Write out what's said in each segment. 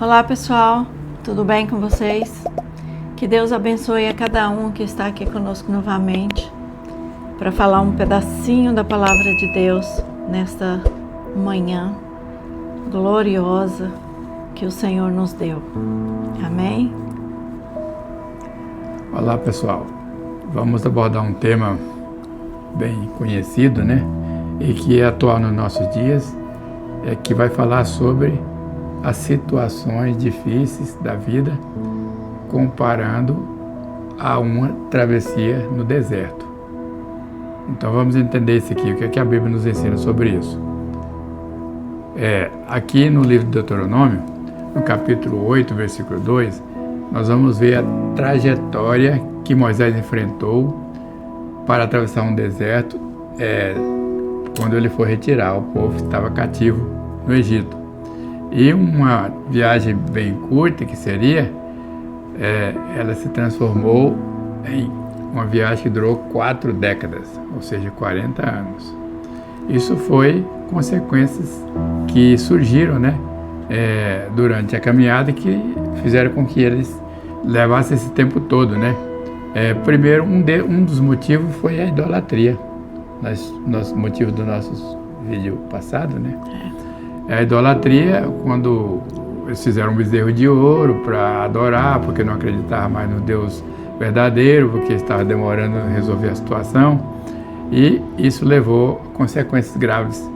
Olá pessoal, tudo bem com vocês? Que Deus abençoe a cada um que está aqui conosco novamente para falar um pedacinho da palavra de Deus nesta manhã gloriosa que o Senhor nos deu. Amém? Olá pessoal, vamos abordar um tema bem conhecido, né? E que é atual nos nossos dias, que vai falar sobre as situações difíceis da vida, comparando a uma travessia no deserto. Então vamos entender isso aqui, o que é que a Bíblia nos ensina sobre isso. Aqui no livro de Deuteronômio, no capítulo 8, versículo 2, nós vamos ver a trajetória que Moisés enfrentou para atravessar um deserto quando ele foi retirar o povo que estava cativo no Egito. E uma viagem bem curta que seria, ela se transformou em uma viagem que durou 4 décadas, ou seja, 40 anos. Isso foi consequências que surgiram, né, durante a caminhada, que fizeram com que eles levassem esse tempo todo, né? Primeiro, um dos motivos foi a idolatria. Nosso motivo do nosso vídeo passado, né? A idolatria, quando eles fizeram um bezerro de ouro para adorar, porque não acreditavam mais no Deus verdadeiro, porque estava demorando a resolver a situação, e isso levou a consequências graves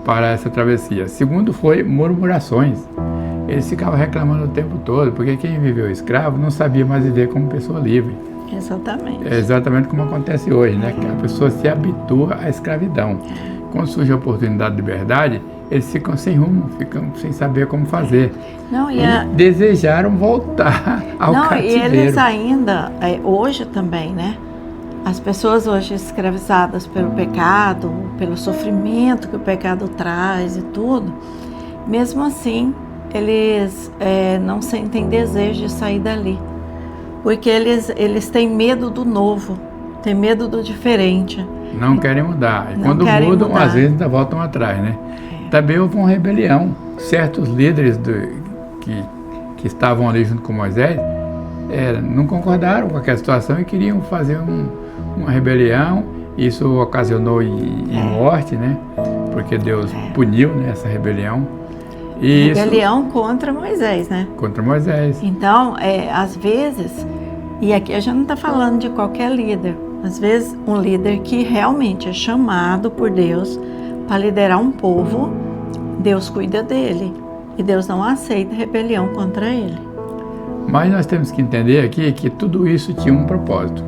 para essa travessia. Segundo foi murmurações. Eles ficavam reclamando o tempo todo, porque quem viveu escravo não sabia mais viver como pessoa livre. Exatamente. É exatamente como acontece hoje, né? Que a pessoa se habitua à escravidão. Quando surge a oportunidade de liberdade, eles ficam sem rumo, ficam sem saber como fazer. Desejaram voltar ao cativeiro. E eles ainda, hoje também, né? As pessoas hoje escravizadas pelo pecado, pelo sofrimento que o pecado traz e tudo, mesmo assim, eles não sentem desejo de sair dali. Porque eles têm medo do novo, têm medo do diferente. Não querem mudar. E quando mudam, às vezes ainda voltam atrás, né? Também houve uma rebelião. Certos líderes que estavam ali junto com Moisés não concordaram com aquela situação e queriam fazer uma rebelião. Isso ocasionou em morte, né? Porque Deus puniu, né, essa rebelião. E rebelião contra Moisés, né? Contra Moisés. Então, às vezes, e aqui a gente não está falando de qualquer líder, às vezes um líder que realmente é chamado por Deus para liderar um povo, Deus cuida dele e Deus não aceita rebelião contra ele. Mas nós temos que entender aqui que tudo isso tinha um propósito.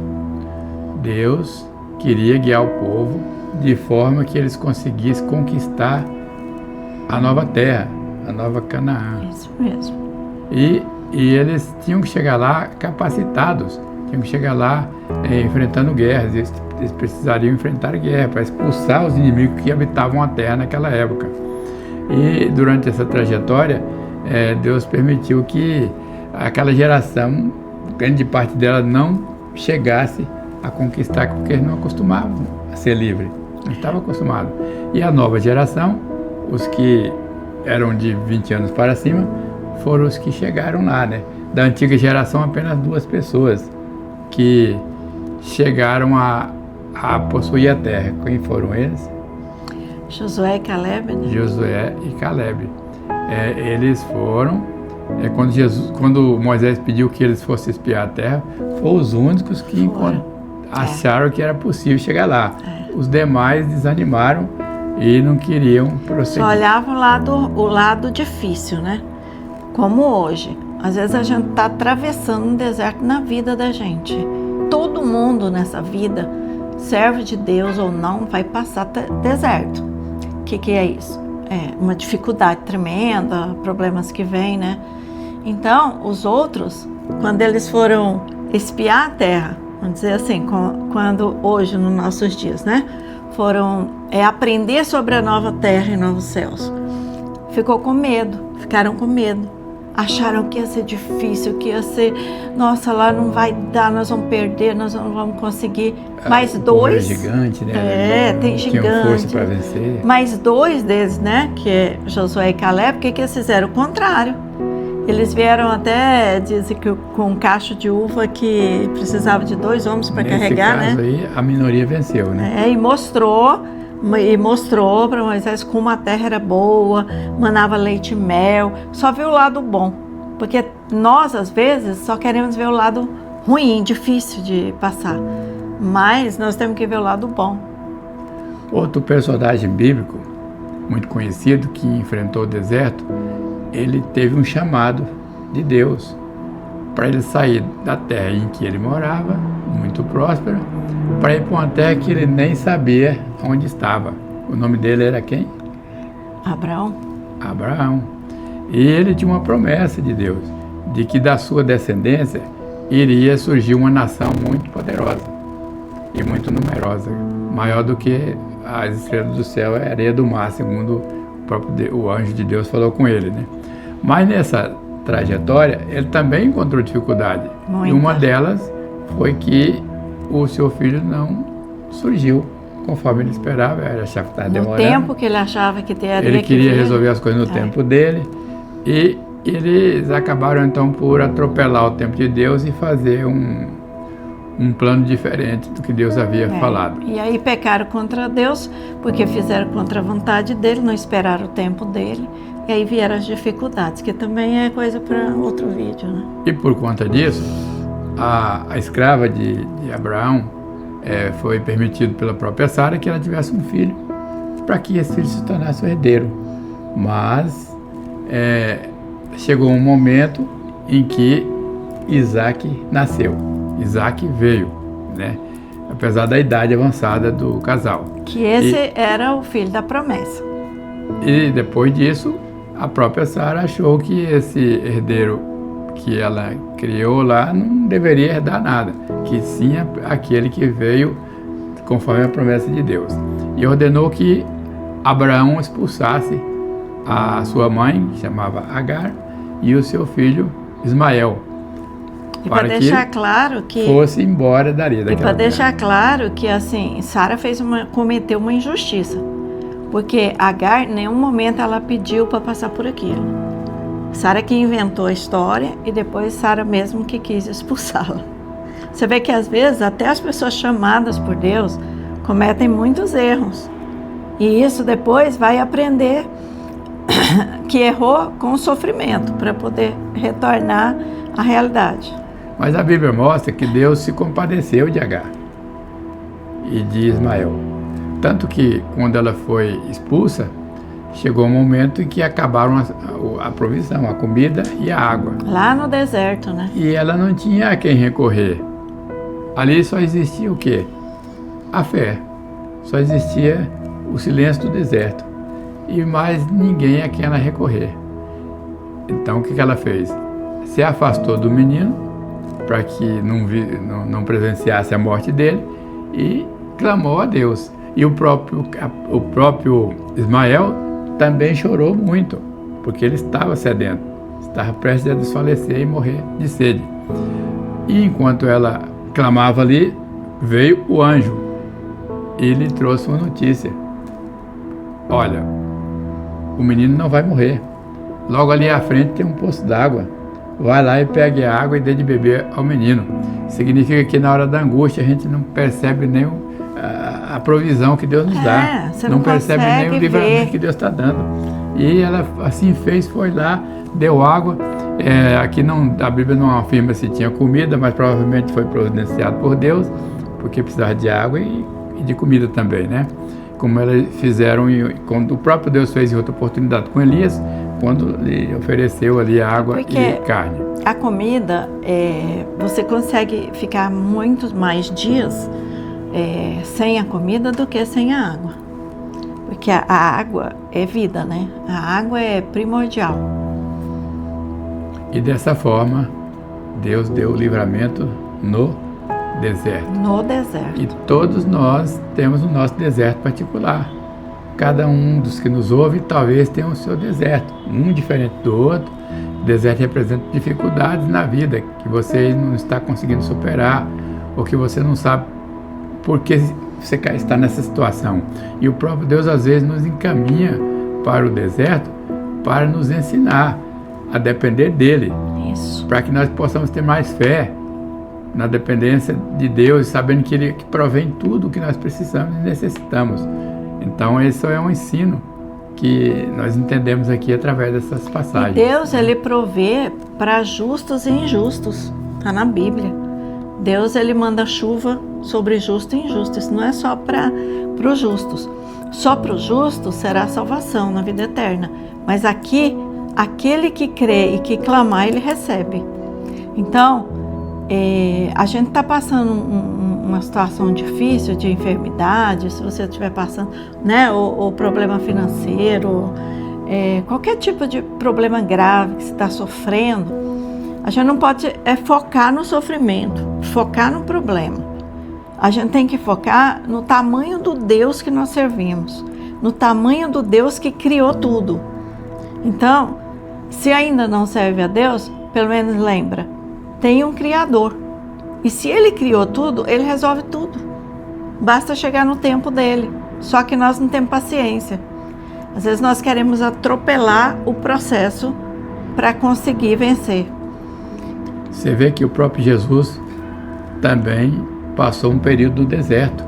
Deus queria guiar o povo de forma que eles conseguissem conquistar a nova terra, a nova Canaã. Isso mesmo. E eles tinham que chegar lá capacitados, tinham que chegar lá enfrentando guerras. Eles precisariam enfrentar guerra para expulsar os inimigos que habitavam a terra naquela época. E durante essa trajetória, Deus permitiu que aquela geração, grande parte dela, não chegasse a conquistar, porque eles não acostumavam a ser livre, não estavam acostumados. E a nova geração, os que eram de 20 anos para cima, foram os que chegaram lá, né? Da antiga geração, apenas 2 pessoas que chegaram a possuir a terra. Quem foram eles? Josué e Caleb, né? Josué e Caleb. Eles foram, quando Moisés pediu que eles fossem espiar a terra, foram os únicos que acharam que era possível chegar lá. Os demais desanimaram e não queriam prosseguir. Só olhavam o lado difícil, né? Como hoje. Às vezes a gente está atravessando um deserto na vida da gente. Todo mundo nessa vida, servo de Deus ou não, vai passar deserto. O que é isso? Uma dificuldade tremenda, problemas que vêm, né? Então, os outros, quando eles foram espiar a terra, vamos dizer assim, quando hoje, nos nossos dias, né? Foram aprender sobre a nova terra e novos céus. Ficaram com medo. Acharam que ia ser difícil, que ia ser, nossa, lá não vai dar, nós vamos perder, nós não vamos conseguir. Mais 2. É gigante, né? Tem gigante. Tinham força para vencer. Mais 2 deles, né? Que é Josué e Caleb, o que eles fizeram? O contrário. Eles vieram até, dizem que com um cacho de uva que precisava de 2 homens para carregar, Nesse caso aí, a minoria venceu, né? E mostrou para Moisés como a terra era boa, manava leite e mel. Só viu o lado bom, porque nós, às vezes, só queremos ver o lado ruim, difícil de passar. Mas nós temos que ver o lado bom. Outro personagem bíblico, muito conhecido, que enfrentou o deserto, ele teve um chamado de Deus para ele sair da terra em que ele morava, muito próspera, para ir para uma terra que ele nem sabia onde estava. O nome dele era quem? Abraão. Abraão. E ele tinha uma promessa de Deus, de que da sua descendência iria surgir uma nação muito poderosa e muito numerosa, maior do que as estrelas do céu e a areia do mar, segundo o anjo de Deus falou com ele, né? Mas nessa trajetória, ele também encontrou dificuldade. Muita. E uma delas foi que o seu filho não surgiu conforme ele esperava, ele achava que estava demorando. No tempo que ele achava que teria. Ele queria resolver as coisas no tempo dele, e eles acabaram então por atropelar o tempo de Deus e fazer um plano diferente do que Deus havia falado. E aí pecaram contra Deus, porque fizeram contra a vontade dele, não esperaram o tempo dele, e aí vieram as dificuldades, que também é coisa para outro vídeo, né? E por conta disso, a escrava de Abraão foi permitido pela própria Sara que ela tivesse um filho, para que esse filho se tornasse o herdeiro. Mas chegou um momento em que Isaac nasceu. Isaac veio, né? Apesar da idade avançada do casal. Que esse era o filho da promessa. E depois disso, a própria Sara achou que esse herdeiro que ela criou lá não deveria herdar nada, que sim aquele que veio conforme a promessa de Deus. E ordenou que Abraão expulsasse a sua mãe, que chamava Agar, e o seu filho Ismael. E para deixar claro que fosse embora daquela terra. E para deixar claro que assim, Sara cometeu uma injustiça, porque Agar em nenhum momento ela pediu para passar por aquilo. Sara que inventou a história e depois Sara mesmo que quis expulsá-la. Você vê que às vezes até as pessoas chamadas por Deus cometem muitos erros, e isso depois vai aprender que errou com o sofrimento para poder retornar à realidade. Mas a Bíblia mostra que Deus se compadeceu de Agar e de Ismael. Tanto que, quando ela foi expulsa, chegou um momento em que acabaram a provisão, a comida e a água. Lá no deserto, né? E ela não tinha a quem recorrer. Ali só existia o quê? A fé. Só existia o silêncio do deserto. E mais ninguém a quem ela recorrer. Então, o que ela fez? Se afastou do menino, para que não presenciasse a morte dele, e clamou a Deus. E o próprio Ismael também chorou muito, porque ele estava sedento, estava prestes a desfalecer e morrer de sede. E enquanto ela clamava ali, veio o anjo e lhe trouxe uma notícia: olha, o menino não vai morrer, logo ali à frente tem um poço d'água, vai lá e pegue a água e dê de beber ao menino. Significa que na hora da angústia a gente não percebe nem a provisão que Deus nos dá, não percebe nem o livramento que Deus está dando. E ela assim fez, foi lá, deu água. Aqui a Bíblia não afirma se tinha comida, mas provavelmente foi providenciado por Deus, porque precisava de água e de comida também, né? Como elas fizeram, quando o próprio Deus fez em outra oportunidade com Elias, quando lhe ofereceu ali água e carne. A comida, você consegue ficar muitos mais dias sem a comida do que sem a água. Porque a água é vida, né? A água é primordial. E dessa forma, Deus deu o livramento no deserto. No deserto. E todos nós temos o nosso deserto particular. Cada um dos que nos ouve talvez tenha o seu deserto, um diferente do outro. O deserto representa dificuldades na vida que você não está conseguindo superar, ou que você não sabe por que você está nessa situação. E o próprio Deus às vezes nos encaminha para o deserto para nos ensinar a depender dele, Isso. para que nós possamos ter mais fé na dependência de Deus, sabendo que Ele que provém tudo o que nós precisamos e necessitamos. Então, esse é um ensino que nós entendemos aqui através dessas passagens. E Deus, Ele provê para justos e injustos. Está na Bíblia. Deus, Ele manda chuva sobre justo e injusto. Isso não é só para os justos. Só para os justos será salvação na vida eterna. Mas aqui, aquele que crê e que clamar, ele recebe. Então, a gente está passando uma situação difícil de enfermidade, se você estiver passando, né, ou problema financeiro, qualquer tipo de problema grave que você está sofrendo, a gente não pode focar no sofrimento, focar no problema. A gente tem que focar no tamanho do Deus que nós servimos, no tamanho do Deus que criou tudo. Então, se ainda não serve a Deus, pelo menos lembra, tem um Criador. E se Ele criou tudo, Ele resolve tudo. Basta chegar no tempo dele. Só que nós não temos paciência. Às vezes nós queremos atropelar o processo para conseguir vencer. Você vê que o próprio Jesus também passou um período no deserto,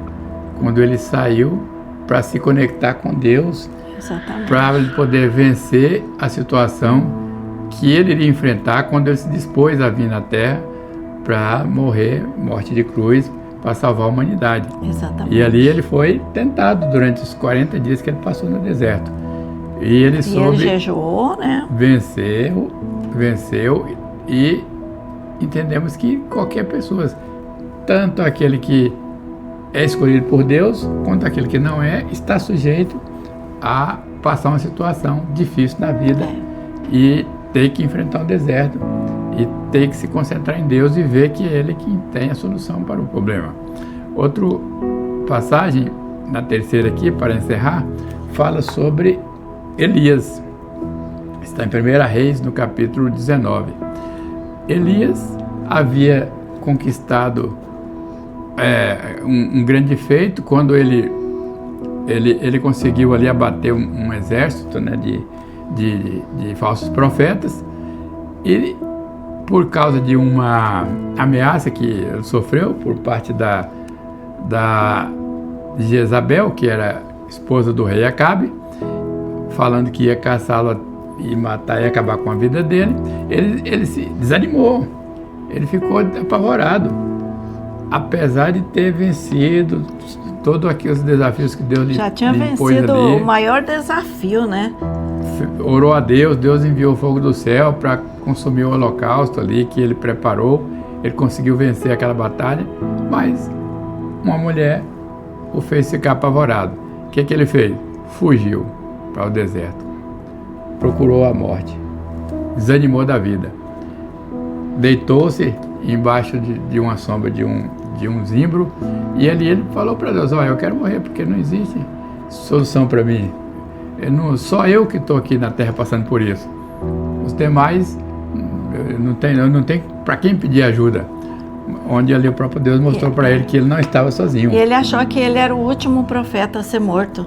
quando ele saiu para se conectar com Deus, para ele poder vencer a situação que ele iria enfrentar quando ele se dispôs a vir na Terra para morrer, morte de cruz, para salvar a humanidade. Exatamente. E ali ele foi tentado durante os 40 dias que ele passou no deserto. E ele soube... ele jejuou, né? Venceu e entendemos que qualquer pessoa, tanto aquele que é escolhido por Deus, quanto aquele que não é, está sujeito a passar uma situação difícil na vida e ter que enfrentar um deserto e ter que se concentrar em Deus e ver que Ele que tem a solução para o problema. Outra passagem, na terceira aqui, para encerrar, fala sobre Elias. Está em 1 Reis, no capítulo 19. Elias havia conquistado um grande feito quando ele conseguiu ali abater um exército, né, de falsos profetas, e por causa de uma ameaça que ele sofreu por parte de Jezabel, que era esposa do rei Acabe, falando que ia caçá-lo e matar e acabar com a vida dele, ele se desanimou, ele ficou apavorado, apesar de ter vencido todos aqueles desafios que Deus lhe já tinha impôs vencido ali. O maior desafio, né? Orou a Deus, Deus enviou fogo do céu para consumir o holocausto ali que ele preparou. Ele conseguiu vencer aquela batalha, mas uma mulher o fez ficar apavorado. O que ele fez? Fugiu para o deserto, procurou a morte, desanimou da vida, deitou-se embaixo de uma sombra de um zimbro, e ali ele falou para Deus: olha, eu quero morrer porque não existe solução para mim. Só eu que estou aqui na terra passando por isso. Os demais, eu não tenho para quem pedir ajuda. Onde ali o próprio Deus mostrou para ele que ele não estava sozinho. E ele achou que ele era o último profeta a ser morto.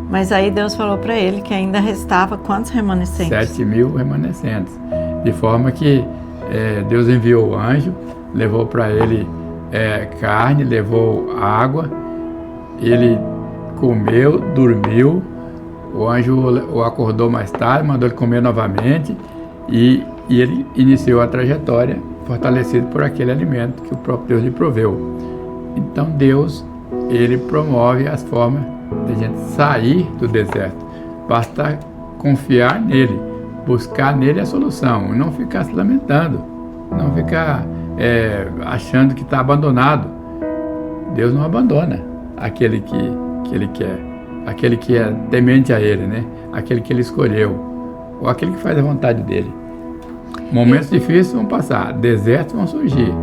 Mas aí Deus falou para ele que ainda restava quantos remanescentes? 7.000 remanescentes. De forma que Deus enviou o anjo, levou para ele carne, levou água, ele comeu, dormiu. O anjo o acordou mais tarde, mandou ele comer novamente e ele iniciou a trajetória fortalecido por aquele alimento que o próprio Deus lhe proveu. Então Deus, ele promove as formas de a gente sair do deserto. Basta confiar nele, buscar nele a solução, não ficar se lamentando, não ficar achando que está abandonado. Deus não abandona aquele que ele quer. Aquele que é temente a ele, né? Aquele que ele escolheu, ou aquele que faz a vontade dele. Momentos difíceis vão passar, desertos vão surgir,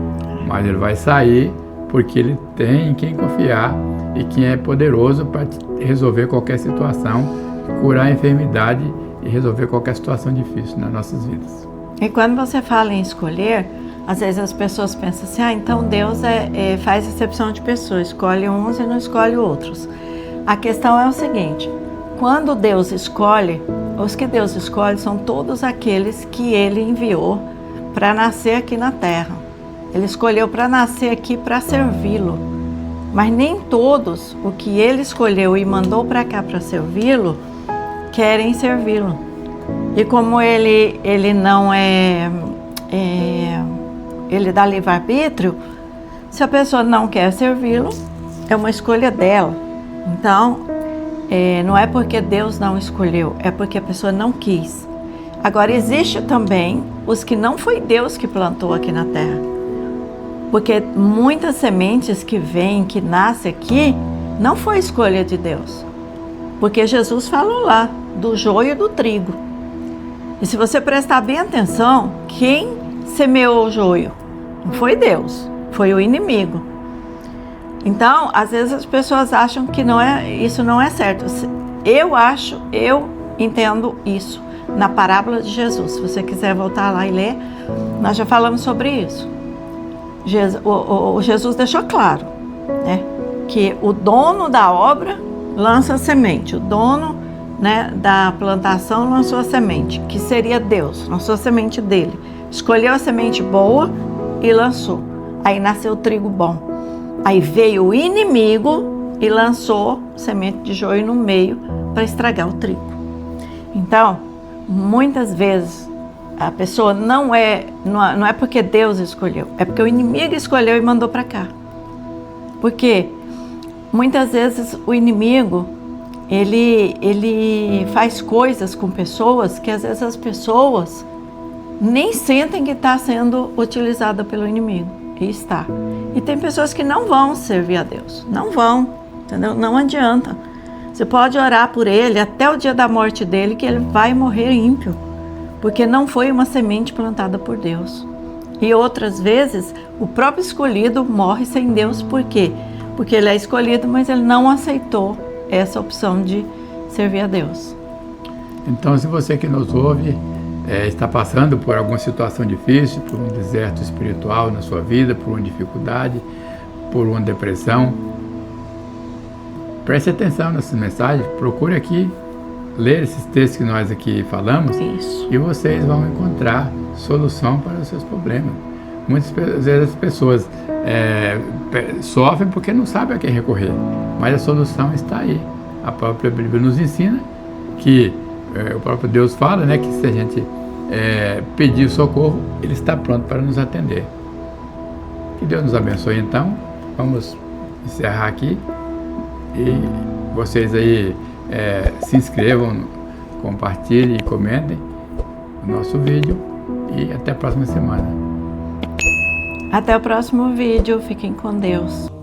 mas ele vai sair porque ele tem em quem confiar e quem é poderoso para resolver qualquer situação, curar a enfermidade e resolver qualquer situação difícil nas nossas vidas. E quando você fala em escolher, às vezes as pessoas pensam assim: então Deus faz exceção de pessoas, escolhe uns e não escolhe outros. A questão é o seguinte: quando Deus escolhe, os que Deus escolhe são todos aqueles que Ele enviou para nascer aqui na terra. Ele escolheu para nascer aqui para servi-lo. Mas nem todos o que Ele escolheu e mandou para cá para servi-lo, querem servi-lo. E como ele não ele dá livre-arbítrio, se a pessoa não quer servi-lo, é uma escolha dela. Então, não é porque Deus não escolheu, é porque a pessoa não quis. Agora, existe também os que não foi Deus que plantou aqui na terra. Porque muitas sementes que vêm, que nascem aqui, não foi escolha de Deus. Porque Jesus falou lá, do joio e do trigo. E se você prestar bem atenção, quem semeou o joio? Não foi Deus, foi o inimigo. Então, às vezes as pessoas acham que isso não é certo. Eu entendo isso na parábola de Jesus. Se você quiser voltar lá e ler, nós já falamos sobre isso. Jesus deixou claro, né, que o dono da obra lança a semente, o dono, né, da plantação lançou a semente, que seria Deus, lançou a semente dele, escolheu a semente boa e lançou. Aí nasceu o trigo bom. Aí veio o inimigo e lançou semente de joio no meio para estragar o trigo. Então, muitas vezes a pessoa não é porque Deus escolheu, é porque o inimigo escolheu e mandou para cá. Porque muitas vezes o inimigo ele faz coisas com pessoas que às vezes as pessoas nem sentem que está sendo utilizada pelo inimigo. E está. E tem pessoas que não vão servir a Deus. Não vão, entendeu? Não adianta. Você pode orar por ele até o dia da morte dele, que ele vai morrer ímpio. Porque não foi uma semente plantada por Deus. E outras vezes, o próprio escolhido morre sem Deus. Por quê? Porque ele é escolhido, mas ele não aceitou essa opção de servir a Deus. Então, se você que nos ouve está passando por alguma situação difícil, por um deserto espiritual na sua vida, por uma dificuldade, por uma depressão, preste atenção nessas mensagens, procure aqui ler esses textos que nós aqui falamos. Isso. E vocês vão encontrar solução para os seus problemas. Muitas vezes as pessoas sofrem porque não sabem a quem recorrer, mas a solução está aí. A própria Bíblia nos ensina que o próprio Deus fala, né, que se a gente pedir socorro, Ele está pronto para nos atender. Que Deus nos abençoe. Então, vamos encerrar aqui e vocês aí se inscrevam, compartilhem e comentem o nosso vídeo e até a próxima semana. Até o próximo vídeo. Fiquem com Deus.